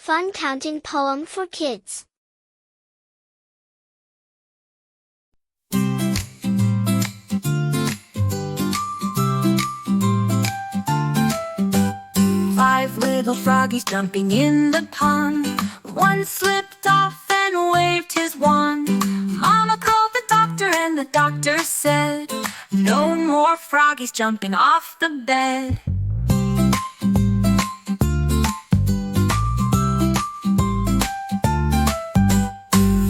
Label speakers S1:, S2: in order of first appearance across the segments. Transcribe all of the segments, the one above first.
S1: Fun counting poem for kids.
S2: Five little froggies jumping in the pond. One slipped off and waved his wand. Mama called the doctor and the doctor said, "No more froggies jumping off the bed."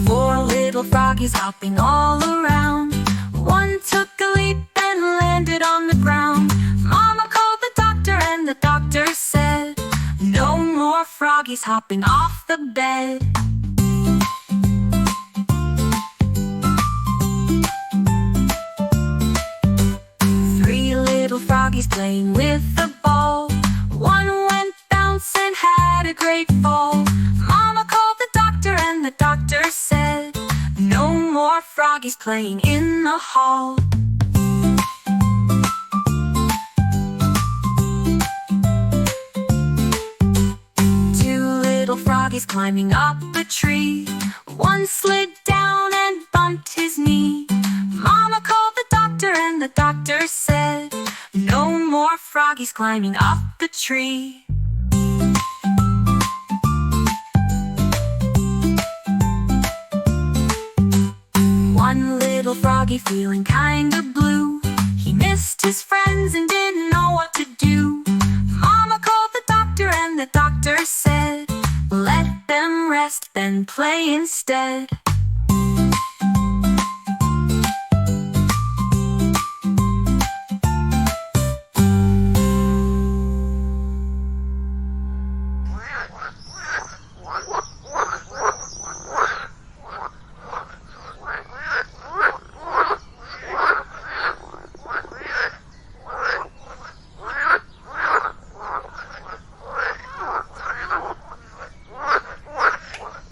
S2: Four little froggies hopping all around. One took a leap and landed on the ground. Mama called the doctor and the doctor said, "No more froggies hopping off the bed." Three little froggies playing with a ball. One went bounce and had a great fall. Mama called the doctor and the doctor said, "No more froggies playing in the hall." Froggies climbing up a tree. One slid down and bumped his knee. Mama called the doctor and the doctor said, "No more froggies climbing up the tree." One little froggy feeling kinda blue. He missed his friends and didn't know what to do. Mama called the doctor and the doctor said, "Let them rest, then play instead."